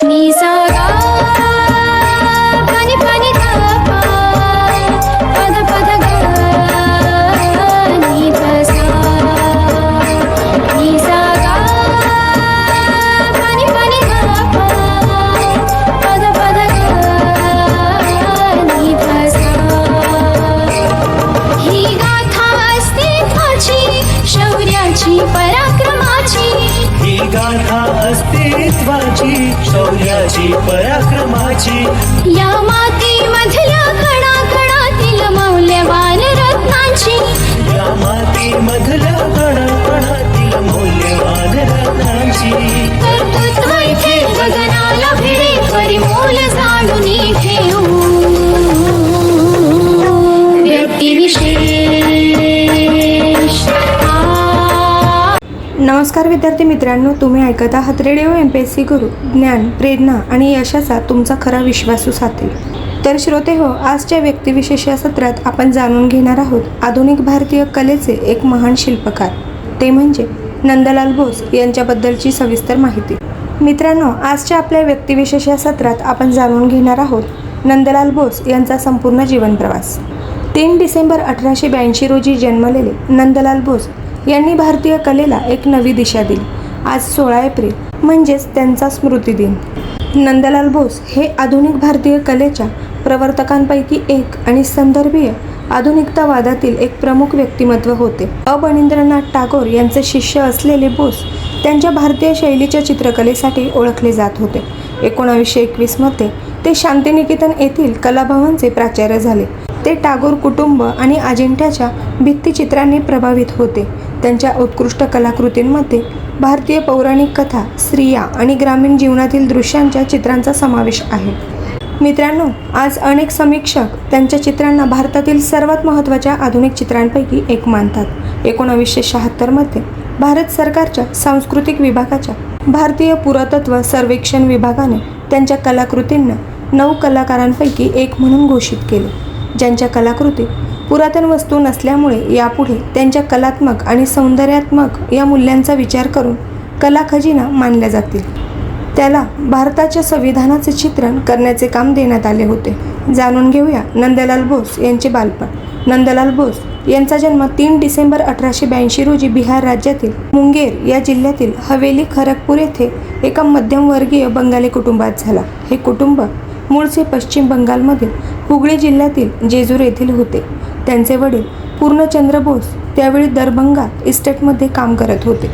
नि सा गा पनि पनि गा पा पद पद गा नि ध सा नि सा गा पनि पनि गा पा पद पद गा नि ध सा ही गाथा अस्तित्वाची शौर्याची पराक्रमाची ही गाथा अस्तित्वाची शौर्याची पराक्रमाची या मातीमधल्या कणाकणातील मौल्यवान रत्नांची या मातीमधल्या कणाकणातील मौल्यवान रत्नांची कर्तृत्व इथे गगनाला भिडे परिमोल जाणून ठेवू व्यक्तिविशेष नमस्कार विद्यार्थी मित्रांनो, तुम्ही ऐकत आहात रेडिओ MPSC गुरु ज्ञान, प्रेरणा आणि यशाचा तुमचा खरा विश्वासू साथी. तर श्रोते हो, आजच्या व्यक्तिविशेष या सत्रात आपण जाणून घेणार आहोत आधुनिक भारतीय कलेचे एक महान शिल्पकार, ते म्हणजे नंदलाल बोस यांच्याबद्दलची सविस्तर माहिती. मित्रांनो, आजच्या आपल्या व्यक्तिविशेष या सत्रात आपण जाणून घेणार आहोत नंदलाल बोस यांचा संपूर्ण जीवन प्रवास. 3 डिसेंबर 1882 रोजी जन्मलेले नंदलाल बोस यांनी भारतीय कलेला एक नवी दिशा दिली. आज 16 एप्रिल म्हणजेच त्यांचा स्मृतिदिन. नंदलाल बोस हे आधुनिक भारतीय कलेच्या प्रवर्तकांपैकी एक आणि संदर्भीय आधुनिकतावादातील एक प्रमुख व्यक्तिमत्व होते. अवनींद्रनाथ टागोर यांचे शिष्य असलेले बोस त्यांच्या भारतीय शैलीच्या चित्रकलेसाठी ओळखले जात होते. 1921 मध्ये ते शांतिनिकेतन येथील कलाभवनचे प्राचार्य झाले. ते टागोर कुटुंब आणि अजिंठ्याच्या भित्तिचित्रांनी प्रभावित होते. त्यांच्या उत्कृष्ट कलाकृतींमध्ये भारतीय पौराणिक कथा, स्त्रिया आणि ग्रामीण जीवनातील दृश्यांच्या चित्रांचा समावेश आहे. मित्रांनो, आज अनेक समीक्षक त्यांच्या चित्रांना भारतातील सर्वात महत्त्वाच्या आधुनिक चित्रांपैकी एक मानतात. 1976 मध्ये भारत सरकारच्या सांस्कृतिक विभागाच्या भारतीय पुरातत्व सर्वेक्षण विभागाने त्यांच्या कलाकृतींना 9 कलाकारांपैकी एक म्हणून घोषित केले, ज्यांच्या कलाकृती पुरातन वस्तू नसल्यामुळे यापुढे त्यांच्या कलात्मक आणि सौंदर्यात्मक या मूल्यांचा विचार करून कला खजिना मानल्या जातील. त्याला भारताच्या संविधानाचे चित्रण करण्याचे काम देण्यात आले होते. जाणून घेऊया नंदलाल बोस यांचे बालपण. नंदलाल बोस यांचा जन्म 3 डिसेंबर 1882 रोजी बिहार राज्यातील मुंगेर या जिल्ह्यातील हवेली खरगपूर येथे एका मध्यमवर्गीय बंगाली कुटुंबात झाला. हे कुटुंब मूळचे पश्चिम बंगालमधील हुगळी जिल्ह्यातील जेजूर येथील होते. त्यांचे वडील पूर्णचंद्र बोस त्यावेळी दरभंगा इस्टेटमध्ये काम करत होते.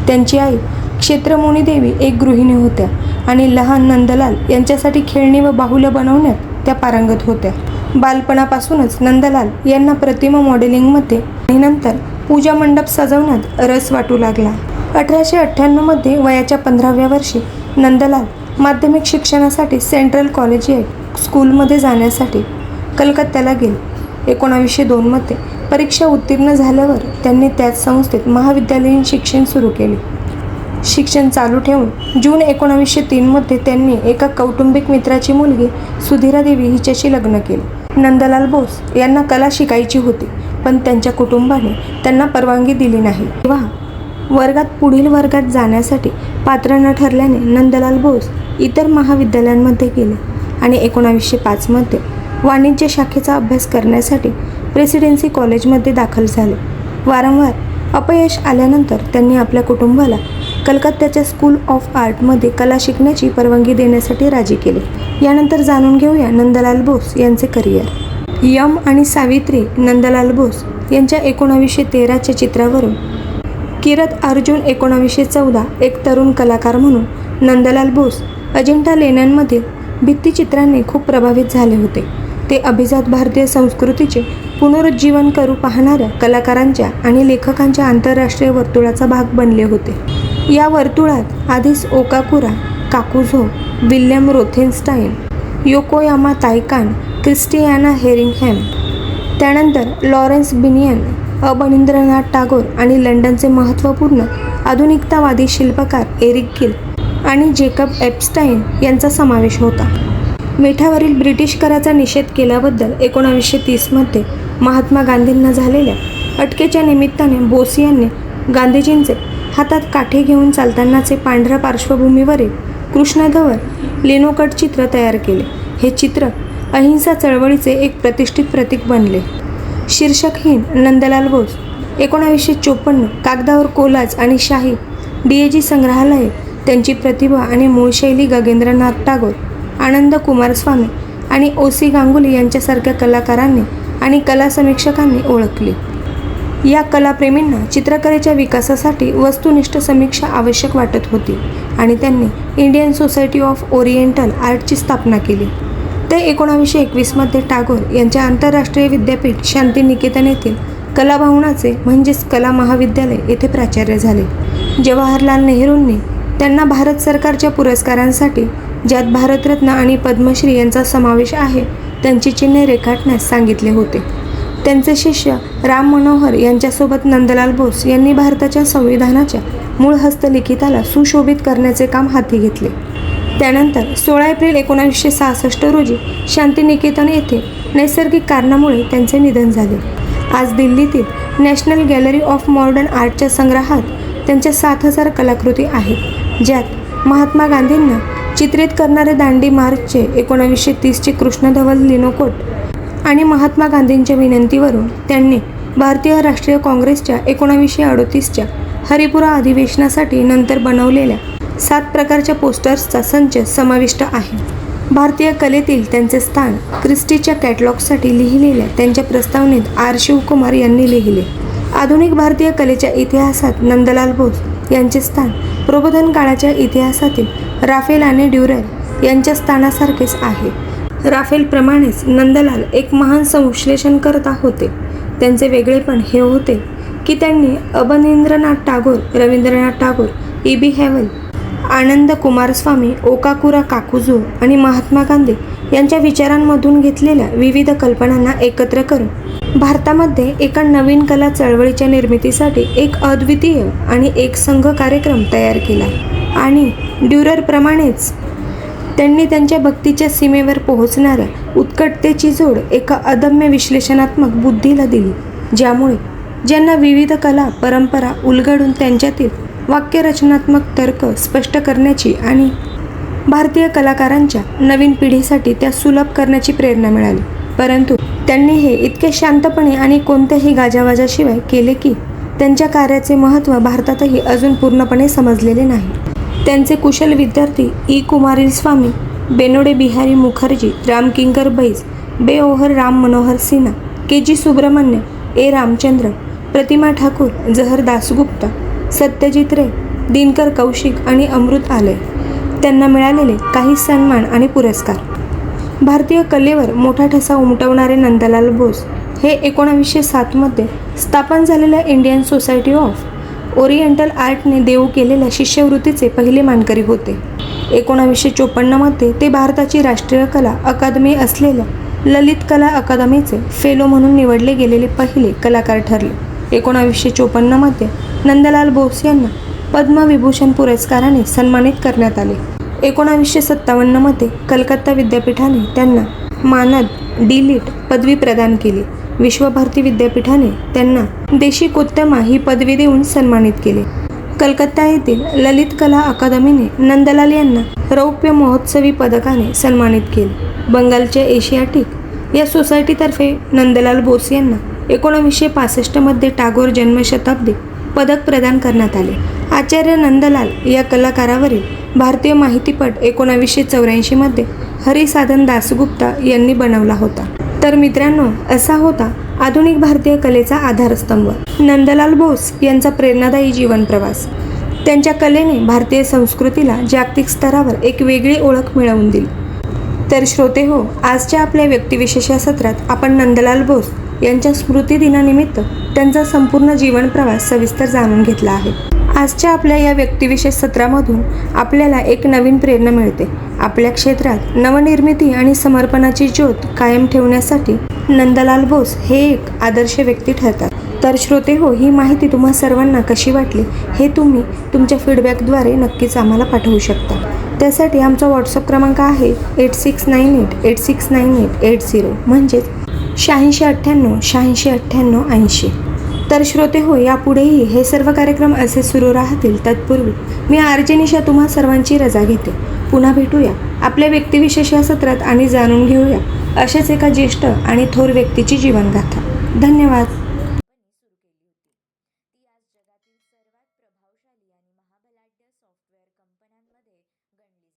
त्यांची आई क्षेत्रमोनी देवी एक गृहिणी होत्या आणि लहान नंदलाल यांच्यासाठी खेळणी व बाहुल्या बनवण्यात त्या पारंगत होत्या. बालपणापासूनच नंदलाल यांना प्रतिमा मॉडेलिंगमध्ये आणि नंतर पूजा मंडप सजवण्यात रस वाटू लागला. 1898 मध्ये वयाच्या 15व्या वर्षी नंदलाल माध्यमिक शिक्षणासाठी सेंट्रल कॉलेजिएट स्कूलमध्ये जाण्यासाठी कलकत्त्याला गेले. 1902 मध्ये परीक्षा उत्तीर्ण झाल्यावर त्यांनी त्याच संस्थेत महाविद्यालयीन शिक्षण सुरू केले. शिक्षण चालू ठेवून जून 1903 मध्ये त्यांनी एका कौटुंबिक मित्राची मुलगी सुधीरा देवी हिच्याशी लग्न केले. नंदलाल बोस यांना कला शिकायची होती, पण त्यांच्या कुटुंबाने त्यांना परवानगी दिली नाही. तेव्हा पुढील वर्गात जाण्यासाठी पात्र न ठरल्याने नंदलाल बोस इतर महाविद्यालयांमध्ये गेले आणि 1905 मध्ये वाणिज्य शाखेचा अभ्यास करण्यासाठी प्रेसिडेन्सी कॉलेजमध्ये दाखल झाले. वारंवार अपयश आल्यानंतर त्यांनी आपल्या कुटुंबाला कलकत्त्याच्या स्कूल ऑफ आर्टमध्ये कला शिकण्याची परवानगी देण्यासाठी राजी केले. यानंतर जाणून घेऊया नंदलाल बोस यांचे करिअर. यम आणि सावित्री नंदलाल बोस यांच्या 1913च्या चित्रावरून किरत अर्जुन 1914 एक तरुण कलाकार म्हणून नंदलाल बोस अजिंठा लेण्यांमधील भित्तिचित्रांनी खूप प्रभावित झाले होते. ते अभिजात भारतीय संस्कृतीचे पुनरुज्जीवन करू पाहणाऱ्या कलाकारांच्या आणि लेखकांच्या आंतरराष्ट्रीय वर्तुळाचा भाग बनले होते. या वर्तुळात आधीच ओकाकुरा, काकुझो, विल्यम रोथेनस्टाईन, योकोयामा तायकान, क्रिस्टियाना हेरिंगहॅम, त्यानंतर लॉरेन्स बिनियन, अवनींद्रनाथ टागोर आणि लंडनचे महत्त्वपूर्ण आधुनिकतावादी शिल्पकार एरिक गिल आणि जेकब एप्स्टाईन यांचा समावेश होता. मिठावरील ब्रिटिश कराचा निषेध केल्याबद्दल 1930 मध्ये महात्मा गांधींना झालेल्या अटकेच्या निमित्ताने बोस यांनी गांधीजींचे हातात काठी घेऊन चालतानाचे पांढऱ्या पार्श्वभूमीवरील कृष्णधवल लिनोकट चित्र तयार केले. हे चित्र अहिंसा चळवळीचे एक प्रतिष्ठित प्रतीक बनले. शीर्षकहीन नंदलाल बोस 1954 कागदावर कोलाज आणि शाही DAG संग्रहालये त्यांची प्रतिभा आणि मूळ शैली गगेंद्रनाथ टागोर, आनंद कुमारस्वामी आणि O.C. गांगुली यांच्यासारख्या कलाकारांनी आणि कला समीक्षकांनी ओळखली. या कलाप्रेमींना चित्रकलेच्या विकासासाठी वस्तुनिष्ठ समीक्षा आवश्यक वाटत होती आणि त्यांनी इंडियन सोसायटी ऑफ ओरिएंटल आर्टची स्थापना केली. ते 1921 टागोर यांच्या आंतरराष्ट्रीय विद्यापीठ शांतिनिकेतन येथील कलाभवनाचे म्हणजेच कला महाविद्यालय येथे प्राचार्य झाले. जवाहरलाल नेहरूंनी त्यांना भारत सरकारच्या पुरस्कारांसाठी, ज्यात भारतरत्न आणि पद्मश्री यांचा समावेश आहे, त्यांची चिन्हे रेखाटण्यास सांगितले होते. त्यांचे शिष्य राम मनोहर यांच्यासोबत नंदलाल बोस यांनी भारताच्या संविधानाच्या मूळ हस्तलिखिताला सुशोभित करण्याचे काम हाती घेतले. त्यानंतर 16 एप्रिल 1966 रोजी शांतिनिकेतन येथे नैसर्गिक कारणामुळे त्यांचे निधन झाले. आज दिल्लीतील नॅशनल गॅलरी ऑफ मॉडर्न आर्टच्या संग्रहात त्यांच्या 7000 कलाकृती आहेत, ज्यात महात्मा गांधींना चित्रित करणारे दांडी मार्चचे 1930चे कृष्णधवल लिनोकोट आणि महात्मा गांधींच्या विनंतीवरून त्यांनी भारतीय राष्ट्रीय काँग्रेसच्या 1938च्या हरिपुरा अधिवेशनासाठी नंतर बनवलेल्या 7 प्रकारच्या पोस्टर्सचा संच समाविष्ट आहे. भारतीय कलेतील त्यांचे स्थान क्रिस्टीच्या कॅटलॉगसाठी लिहिलेल्या त्यांच्या प्रस्तावनेत R. शिवकुमार यांनी लिहिले. आधुनिक भारतीय कलेच्या इतिहासात नंदलाल बोस यांचे स्थान प्रबोधन काळाच्या इतिहासातील राफेल आणि ड्युरर यांच्या स्थानासारखेच आहे. राफेलप्रमाणेच नंदलाल एक महान संश्लेषणकर्ता होते. त्यांचे वेगळेपण हे होते की त्यांनी अबनींद्रनाथ टागोर, रवींद्रनाथ टागोर, E.B. हॅवेल, आनंद कुमारस्वामी, ओकाकुरा काकुजो आणि महात्मा गांधी यांच्या विचारांमधून घेतलेल्या विविध कल्पनांना एकत्र करून भारतामध्ये एका नवीन कला चळवळीच्या निर्मितीसाठी एक अद्वितीय आणि एकसंघ कार्यक्रम तयार केला. आणि ड्युररप्रमाणेच त्यांनी त्यांच्या भक्तीच्या सीमेवर पोहोचणाऱ्या उत्कटतेची जोड एका अदम्य विश्लेषणात्मक बुद्धीला दिली, ज्यामुळे ज्यांना विविध कला परंपरा उलगडून त्यांच्यातील वाक्यरचनात्मक तर्क स्पष्ट करण्याची आणि भारतीय कलाकारांच्या नवीन पिढीसाठी त्या सुलभ करण्याची प्रेरणा मिळाली. परंतु त्यांनी हे इतके शांतपणे आणि कोणत्याही गाजावाजाशिवाय केले की त्यांच्या कार्याचे महत्त्व भारतातही अजून पूर्णपणे समजलेले नाही. त्यांचे कुशल विद्यार्थी E. कुमारिलस्वामी, बेनोडे Bihari Mukherjee, Ramkinkar Baij, बेओहर Ram Manohar Sinha, K.G. Subramanya, A. Ramchandra, प्रतिमा ठाकूर, जहर दासगुप्ता, सत्यजित रे, दिनकर कौशिक आणि अमृत आलय त्यांना मिळालेले काही सन्मान आणि पुरस्कार. भारतीय कलेवर मोठा ठसा उमटवणारे नंदलाल बोस हे 1907 स्थापन झालेल्या इंडियन सोसायटी ऑफ ओरिएंटल आर्टने देऊ केलेल्या शिष्यवृत्तीचे पहिले मानकरी होते. 1954 ते भारताची राष्ट्रीय कला अकादमी असलेल्या ललित कला अकादमीचे फेलो म्हणून निवडले गेलेले पहिले कलाकार ठरले. 1954 नंदलाल बोस यांना पद्मविभूषण पुरस्काराने सन्मानित करण्यात आले. 1957 कलकत्ता विद्यापीठाने त्यांना मानद D.Litt पदवी प्रदान केली. विश्वभारती विद्यापीठाने त्यांना देशिकोत्तमा ही पदवी देऊन सन्मानित केले. कलकत्ता येथील ललित कला अकादमीने नंदलाल यांना रौप्य महोत्सवी पदकाने सन्मानित केले. बंगालच्या एशियाटिक या सोसायटीतर्फे नंदलाल बोस यांना 1965 टागोर जन्मशताब्दी पदक प्रदान करण्यात आले. आचार्य नंदलाल या कलाकारावरील भारतीय माहितीपट 1984 हरिसाधन दासगुप्ता यांनी बनवला होता. तर मित्रांनो, असा होता आधुनिक भारतीय कलेचा आधारस्तंभ नंदलाल बोस यांचा प्रेरणादायी जीवन प्रवास. त्यांच्या कलेने भारतीय संस्कृतीला जागतिक स्तरावर एक वेगळी ओळख मिळवून दिली. तर श्रोते हो, आजच्या आपल्या व्यक्तिविशेष या सत्रात आपण नंदलाल बोस यांच्या स्मृतिदिनानिमित्त त्यांचा संपूर्ण जीवन प्रवास सविस्तर जाणून घेतला आहे. आजच्या आपल्या या व्यक्तिविशेष सत्रामधून आपल्याला एक नवीन प्रेरणा मिळते. आपल्या क्षेत्रात नवनिर्मिती आणि समर्पणाची ज्योत कायम ठेवण्यासाठी नंदलाल बोस हे एक आदर्श व्यक्ती ठरतात. तर श्रोते हो, ही माहिती तुम्हा सर्वांना कशी वाटली हे तुम्ही तुमच्या फीडबॅकद्वारे नक्कीच आम्हाला पाठवू शकता. त्यासाठी आमचा व्हॉट्सअप क्रमांक आहे 8698869880 म्हणजेच 8698 8698 80. तर श्रोते हो, यापुढेही हे सर्व कार्यक्रम असे सुरू राहतील. तत्पूर्वी मी RJ निशा तुम्हा सर्वांची रजा घेते. पुन्हा भेटूया आपल्या व्यक्तिविशेष या सत्रात आणि जाणून घेऊया अशाच एका ज्येष्ठ आणि थोर व्यक्तीची जीवनगाथा. धन्यवाद.